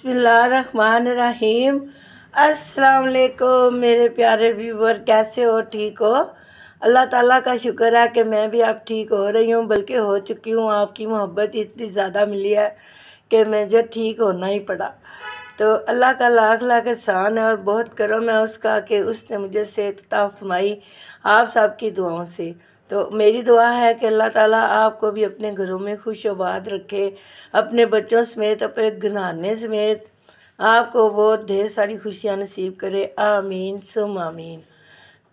बिस्मिल्लाहिर्रहमानिर्रहीम। अस्सलाम वालेकुम मेरे प्यारे व्यूवर, कैसे हो? ठीक हो? अल्लाह ताला का शुक्र है कि मैं भी अब ठीक हो रही हूँ, बल्कि हो चुकी हूँ। आपकी मोहब्बत इतनी ज़्यादा मिली है कि मुझे ठीक होना ही पड़ा। तो अल्लाह का लाख लाख एहसान है और बहुत करम है उसका कि उसने मुझे सेहत अता फरमाई आप सब की दुआओं से। तो मेरी दुआ है कि अल्लाह ताला आपको भी अपने घरों में खुश आबाद रखे, अपने बच्चों समेत, अपने घराने समेत आपको बहुत ढेर सारी खुशियाँ नसीब करे। आमीन सुम आमीन।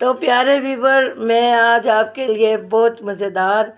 तो प्यारे व्यूवर, मैं आज आपके लिए बहुत मज़ेदार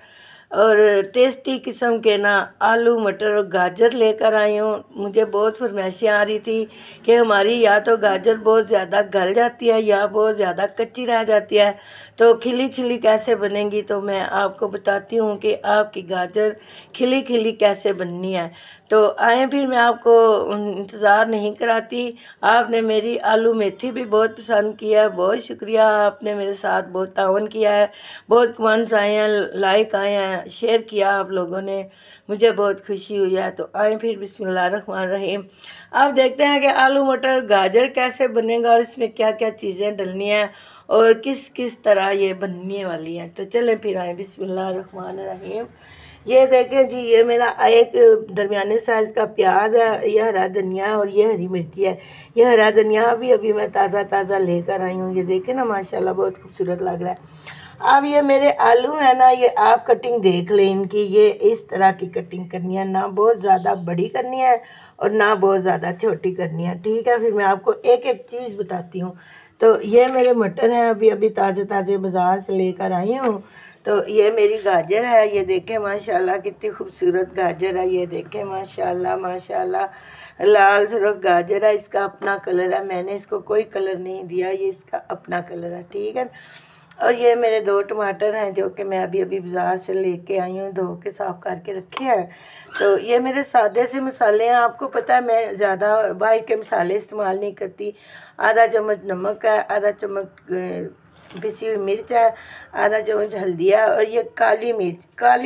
और टेस्टी किस्म के ना आलू मटर और गाजर लेकर आई हूँ। मुझे बहुत फरमाइशें आ रही थी कि हमारी या तो गाजर बहुत ज़्यादा गल जाती है या बहुत ज़्यादा कच्ची रह जाती है, तो खिली खिली कैसे बनेंगी। तो मैं आपको बताती हूँ कि आपकी गाजर खिली खिली कैसे बननी है। तो आए फिर, मैं आपको इंतज़ार नहीं कराती। आपने मेरी आलू मेथी भी बहुत पसंद किया है, बहुत शुक्रिया। आपने मेरे साथ बहुत ताउन किया है, बहुत कमेंट्स आए हैं, लाइक आए हैं, शेयर किया आप लोगों ने, मुझे बहुत खुशी हुई है। तो आए फिर, बिस्मिल्लाहिर्रहमानिर्रहीम। अब देखते हैं कि आलू मटर गाजर कैसे बनेगा और इसमें क्या क्या चीज़ें डलनी हैं और किस किस तरह ये बनने वाली हैं। तो चलें फिर आए, बिस्मिल्लाहिर्रहमानिर्रहीम। ये देखें जी, ये मेरा एक दरमियाने साइज़ का प्याज है, ये हरा धनिया है और ये हरी मिर्ची है। ये हरा धनिया भी अभी मैं ताज़ा ताज़ा लेकर आई हूँ। ये देखें ना, माशाल्लाह बहुत खूबसूरत लग रहा है। अब ये मेरे आलू है ना, ये आप कटिंग देख लें इनकी। ये इस तरह की कटिंग करनी है, ना बहुत ज़्यादा बड़ी करनी है और ना बहुत ज़्यादा छोटी करनी है, ठीक है। फिर मैं आपको एक एक चीज़ बताती हूँ। तो ये मेरे मटर हैं, अभी अभी ताज़े ताज़े बाज़ार से लेकर आई हूँ। तो ये मेरी गाजर है, ये देखें माशाल्लाह कितनी खूबसूरत गाजर है। ये देखें माशाल्लाह माशाल्लाह लाल सुर्ख गाजर है, इसका अपना कलर है, मैंने इसको कोई कलर नहीं दिया, ये इसका अपना कलर है, ठीक है। और ये मेरे 2 टमाटर हैं जो कि मैं अभी अभी बाज़ार से लेके आई हूँ, धो के साफ़ करके रखे हैं। तो ये मेरे सादे से मसाले हैं। आपको पता है मैं ज़्यादा बाहर के मसाले इस्तेमाल नहीं करती। आधा चम्मच नमक है, आधा चम्मच पिसी हुई मिर्च है, आधा चम्मच हल्दी है और ये काली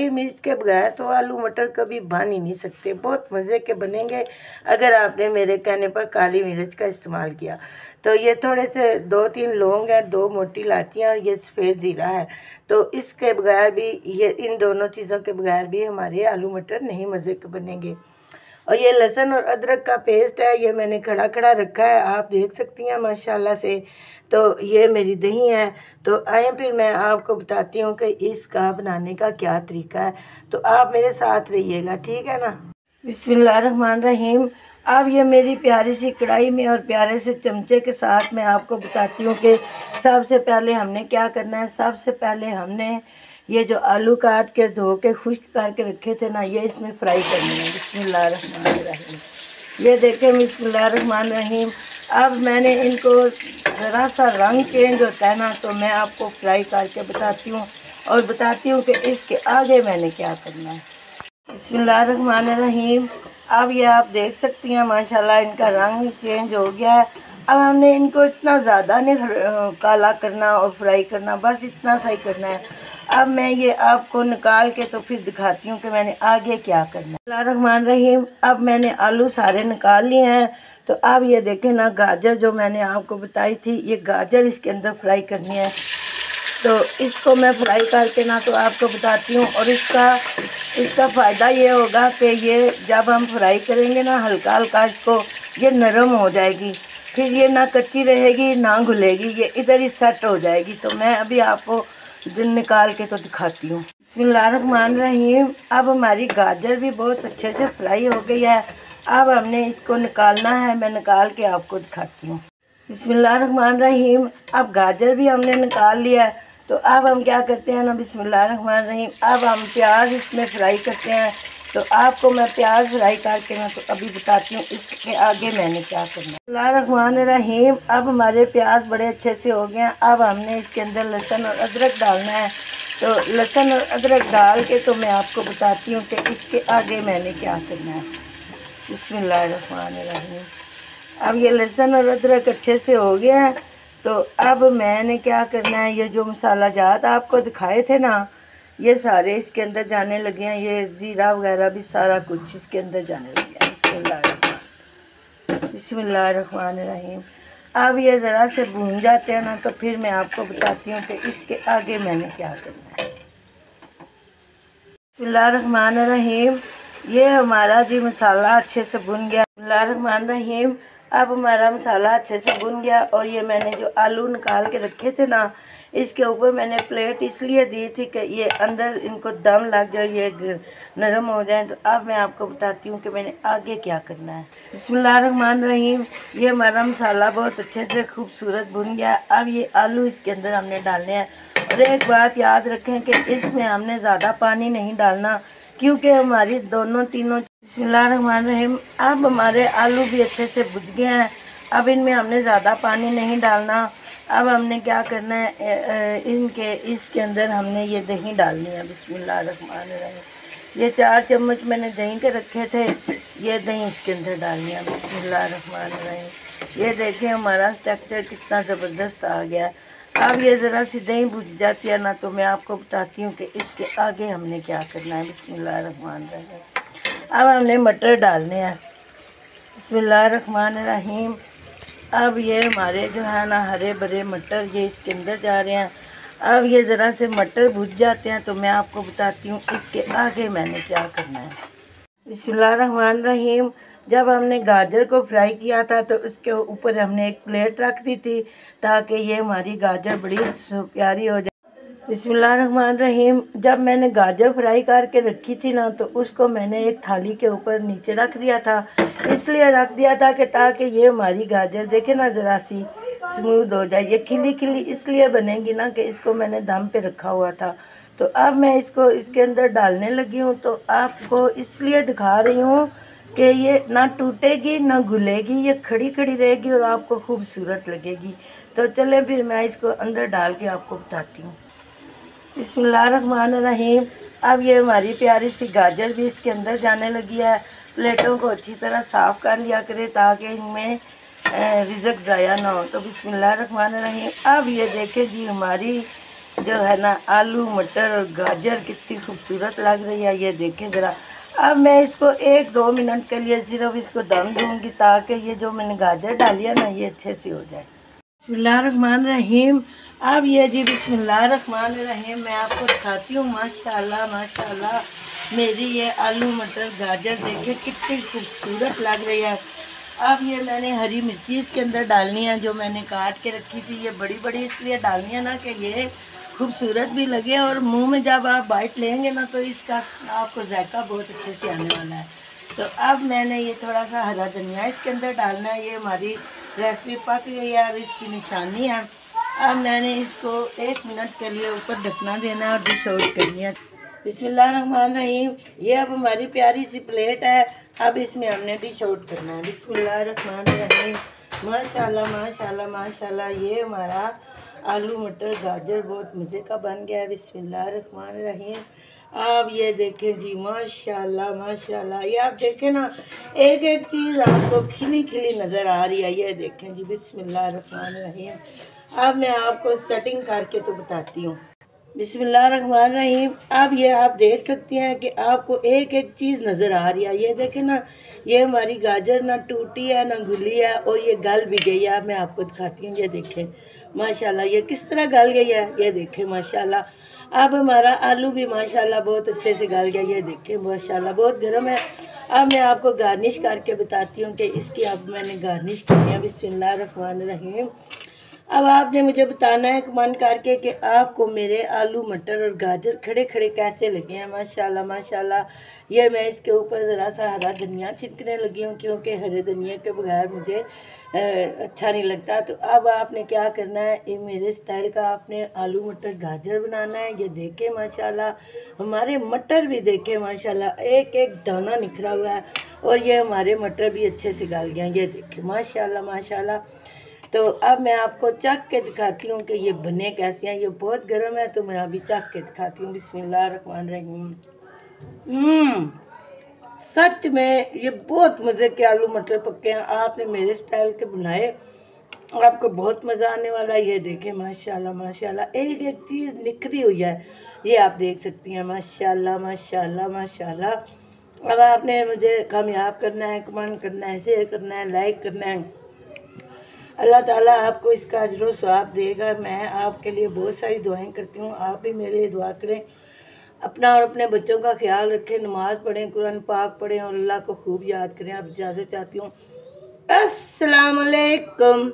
मिर्च के बगैर तो आलू मटर कभी बन ही नहीं सकते। बहुत मज़े के बनेंगे अगर आपने मेरे कहने पर काली मिर्च का इस्तेमाल किया। तो ये थोड़े से 2-3 लौंग हैं, 2 मोटी इलायचियाँ और ये सफ़ेद ज़ीरा है। तो इसके बगैर भी, ये इन दोनों चीज़ों के बगैर भी हमारे आलू मटर नहीं मज़े के बनेंगे। और ये लहसुन और अदरक का पेस्ट है, ये मैंने खड़ा खड़ा रखा है, आप देख सकती हैं माशाल्लाह से। तो ये मेरी दही है। तो आए फिर मैं आपको बताती हूँ कि इसका बनाने का क्या तरीका है। तो आप मेरे साथ रहिएगा, ठीक है ना। बिस्मिल्लाहिर्रहमानिर्रहीम। अब ये मेरी प्यारी सी कढ़ाई में और प्यारे से चमचे के साथ मैं आपको बताती हूँ कि सबसे पहले हमने क्या करना है। सबसे पहले हमने ये जो आलू काट के धो के खुश्क करके रखे थे ना, ये इसमें फ्राई करनी है। बिस्मिल्लाहिर्रहमानिर्रहीम। ये देखें, बिस्मिल्लाहिर्रहमानिर्रहीम। अब मैंने इनको ज़रा सा रंग चेंज होता है ना, तो मैं आपको फ्राई करके बताती हूँ और बताती हूँ कि इसके आगे मैंने क्या करना है। बिस्मिल्लाहिर्रहमानिर्रहीम। अब ये आप देख सकती हैं माशाल्लाह इनका रंग चेंज हो गया है। अब हमने इनको इतना ज़्यादा नहीं काला करना और फ्राई करना, बस इतना सा ही करना है। अब मैं ये आपको निकाल के तो फिर दिखाती हूँ कि मैंने आगे क्या करना है। बिस्मिल्लाहिर्रहमानिर्रहीम। अब मैंने आलू सारे निकाल लिए हैं। तो अब ये देखें ना, गाजर जो मैंने आपको बताई थी, ये गाजर इसके अंदर फ्राई करनी है। तो इसको मैं फ्राई करके ना तो आपको बताती हूँ। और इसका फ़ायदा ये होगा कि ये जब हम फ्राई करेंगे ना, हल्का हल्का इसको, ये नरम हो जाएगी, फिर ये ना कच्ची रहेगी ना घुलेगी, ये इधर ही सेट हो जाएगी। तो मैं अभी आपको दिन निकाल के तो दिखाती हूँ। बिस्मिल्लाहिर्रहमानिर्रहीम। अब हमारी गाजर भी बहुत अच्छे से फ्राई हो गई है। अब हमने इसको निकालना है, मैं निकाल के आपको दिखाती हूँ। बिस्मिल्लाहिर्रहमानिर्रहीम। अब गाजर भी हमने निकाल लिया है। तो अब हम क्या करते हैं ना, बिस्मिल्लाहिर्रहमानिर्रहीम, अब हम प्याज इसमें फ्राई करते हैं। तो आपको मैं प्याज फ्राई करके ना तो अभी बताती हूँ इसके आगे मैंने क्या करना है। बिस्मिल्लाहिर्रहमानिर्रहीम। अब हमारे प्याज बड़े अच्छे से हो गए हैं। अब हमने इसके अंदर लहसुन और अदरक डालना है। तो लहसुन और अदरक डाल के तो मैं आपको बताती हूँ कि इसके आगे मैंने क्या करना है। बिस्मिल्लाहिर्रहमानिर्रहीम। अब ये लहसुन और अदरक अच्छे से हो गया है। तो अब मैंने क्या करना है, ये जो मसाला जात आपको दिखाए थे ना, ये सारे इसके अंदर जाने लगे हैं। ये ज़ीरा वगैरह भी सारा कुछ इसके अंदर जाने लगे हैं। बिस्मिल्लाह। बिस्मिल्लाहिर्रहमानिर्रहीम। अब ये ज़रा से भून जाते हैं ना तो फिर मैं आपको बताती हूँ कि इसके आगे मैंने क्या करना है। बिस्मिल्लाहिर्रहमानिर्रहीम। ये हमारा जी मसाला अच्छे से भुन गया। बिस्मिल्लाहिर्रहमानिर्रहीम। अब हमारा मसाला अच्छे से भुन गया और ये मैंने जो आलू निकाल के रखे थे ना, इसके ऊपर मैंने प्लेट इसलिए दी थी कि ये अंदर इनको दम लग जाए, ये नरम हो जाए। तो अब मैं आपको बताती हूँ कि मैंने आगे क्या करना है। बिस्मिल्लाहिर्रहमानिर्रहीम। ये हमारा मसाला बहुत अच्छे से खूबसूरत भुन गया। अब ये आलू इसके अंदर हमने डालने हैं। और एक बात याद रखें कि इसमें हमने ज़्यादा पानी नहीं डालना, क्योंकि हमारी दोनों तीनों। बिस्मिल्लाहिर्रहमानिर्रहीम। अब हमारे आलू भी अच्छे से भुज गए हैं। अब इनमें हमने ज़्यादा पानी नहीं डालना। अब हमने क्या करना है, इसके अंदर हमने ये दही डालनी है। बिस्मिल्लाहिर्रहमानिर्रहीम। ये 4 चम्मच मैंने दही के रखे थे, ये दही इसके अंदर डालनी है। बिस्मिल्लाहिर्रहमानिर्रहीम। ये देखें हमारा स्ट्रक्चर कितना ज़बरदस्त आ गया। अब ये ज़रा सी दही भुज जाती है ना तो मैं आपको बताती हूँ कि इसके आगे हमने क्या करना है। बिस्मिल्लाहिर्रहमानिर्रहीम। अब हमने मटर डालने हैं। बिस्मिल्लाहिर्रहमानिर्रहीम। अब ये हमारे जो है ना हरे भरे मटर ये इसके अंदर जा रहे हैं। अब ये ज़रा से मटर भुज जाते हैं तो मैं आपको बताती हूँ इसके आगे मैंने क्या करना है। बिस्मिल्लाहिर्रहमानिर्रहीम। जब हमने गाजर को फ्राई किया था तो उसके ऊपर हमने एक प्लेट रख दी थी ताकि ये हमारी गाजर बड़ी प्यारी हो जाए। बिस्मिल्लाहिर्रहमानिर्रहीम। जब मैंने गाजर फ्राई करके रखी थी ना तो उसको मैंने एक थाली के ऊपर नीचे रख दिया था। इसलिए रख दिया था कि ताकि ये हमारी गाजर देखे ना ज़रा सी स्मूथ हो जाए, ये खिली खिली इसलिए बनेगी ना कि इसको मैंने दम पे रखा हुआ था। तो अब मैं इसको इसके अंदर डालने लगी हूँ। तो आपको इसलिए दिखा रही हूँ कि ये ना टूटेगी ना घुलेगी, ये खड़ी खड़ी रहेगी और आपको खूबसूरत लगेगी। तो चलें फिर मैं इसको अंदर डाल के आपको बताती हूँ। बिस्मिल्लाहिर्रहमानिर्रहीम। अब ये हमारी प्यारी सी गाजर भी इसके अंदर जाने लगी है। प्लेटों को अच्छी तरह साफ़ कर लिया करें ताकि इनमें रिज़क ज़ाया ना हो। तो बिस्मिल्लाहिर्रहमानिर्रहीम। अब ये देखें जी हमारी जो है ना आलू मटर और गाजर कितनी खूबसूरत लग रही है, ये देखें ज़रा। अब मैं इसको 1-2 मिनट के लिए सिर्फ इसको दम दूँगी ताकि ये जो मैंने गाजर डाली है ना ये अच्छे से हो जाए। बिस्मिल्लाहिर्रहमानिर्रहीम। अब ये जी बिस्मिल्लाहिर्रहमानिर्रहीम मैं आपको दिखाती हूँ। माशाल्लाह माशाल्लाह मेरी ये आलू मटर गाजर देखिए कितनी खूबसूरत लग रही है। अब ये मैंने हरी मिर्ची इसके अंदर डालनी है जो मैंने काट के रखी थी। ये बड़ी बड़ी इसलिए डालनी है ना कि ये खूबसूरत भी लगे और मुंह में जब आप बाइट लेंगे ना तो इसका आपको जायका बहुत अच्छे से आने वाला है। तो अब मैंने ये थोड़ा सा हरा धनिया इसके अंदर डालना है। ये हमारी रेसिपी पक गई है, अब इसकी निशानी है। अब मैंने इसको 1 मिनट के लिए ऊपर ढकना देना है और डिश आउट करनी है। बिस्मिल्लाहिर्रहमानिर्रहीम। ये अब हमारी प्यारी सी प्लेट है। अब इसमें हमने डिश आउट करना है। बिस्मिल्लाहिर्रहमानिर्रहीम। माशाल्लाह माशाल्लाह माशाल्लाह ये हमारा आलू मटर गाजर बहुत मज़े का बन गया है। बिस्मिल्लाहिर्रहमानिर्रहीम। अब ये देखें जी माशाल्लाह माशाल्लाह, ये आप देखें ना एक एक चीज़ आपको खिली खिली नज़र आ रही है। ये देखें जी बिस्मिल्लाहिर्रहमानिर्रहीम। अब मैं आपको सेटिंग करके तो बताती हूँ। बिस्मिल्लाहिर्रहमानिर्रहीम। अब ये आप देख सकती हैं कि आपको एक एक चीज़ नज़र आ रही है। ये देखें ना ये हमारी गाजर ना टूटी है ना घुली है और ये गल भी गई है। अब मैं आपको दिखाती हूँ। ये देखें माशाल्लाह ये किस तरह गल गई है। ये देखें माशाल्लाह। अब हमारा आलू भी माशाल्लाह बहुत अच्छे से गल गया। ये देखें माशाल्लाह बहुत गर्म है। अब मैं आपको गार्निश करके बताती हूँ कि इसकी अब मैंने गार्निश की है। बिस्मिल्लाहिर्रहमानिर्रहीम। अब आपने मुझे बताना है कमेंट करके कि आपको मेरे आलू मटर और गाजर खड़े खड़े कैसे लगे हैं। माशाल्लाह माशाल्लाह। ये मैं इसके ऊपर ज़रा सा हरा धनिया छिड़कने लगी हूँ क्योंकि हरे धनिया के बगैर मुझे अच्छा नहीं लगता। तो अब आपने क्या करना है, ये मेरे स्टाइल का आपने आलू मटर गाजर बनाना है। ये देखें माशाल्लाह हमारे मटर भी देखें माशाल्लाह एक एक दाना निखरा हुआ है और ये हमारे मटर भी अच्छे से गल गए हैं। ये देखें माशाल्लाह माशाल्लाह। तो अब मैं आपको चख के दिखाती हूँ कि ये बने कैसे हैं। ये बहुत गर्म है तो मैं अभी चख के दिखाती हूँ। बिस्मिल्लाहिर्रहमानिर्रहीम। सच में ये बहुत मज़े के आलू मटर पक्के हैं। आपने मेरे स्टाइल के बनाए, आपको बहुत मज़ा आने वाला है। ये देखें माशाल्लाह माशाल्लाह एक एक चीज़ निखरी हुई है। ये आप देख सकती हैं माशाल्लाह माशाल्लाह माशाल्लाह। अब आपने मुझे कामयाब करना है, कमेंट करना है, शेयर करना है, लाइक करना है। अल्लाह ताला आपको इसका अजर सवाब देगा। मैं आपके लिए बहुत सारी दुआएं करती हूँ, आप भी मेरे लिए दुआ करें। अपना और अपने बच्चों का ख्याल रखें, नमाज़ पढ़ें, कुरान पाक पढ़ें और अल्लाह को खूब याद करें। अब इजाज़त चाहती हूँ। अस्सलाम वालेकुम।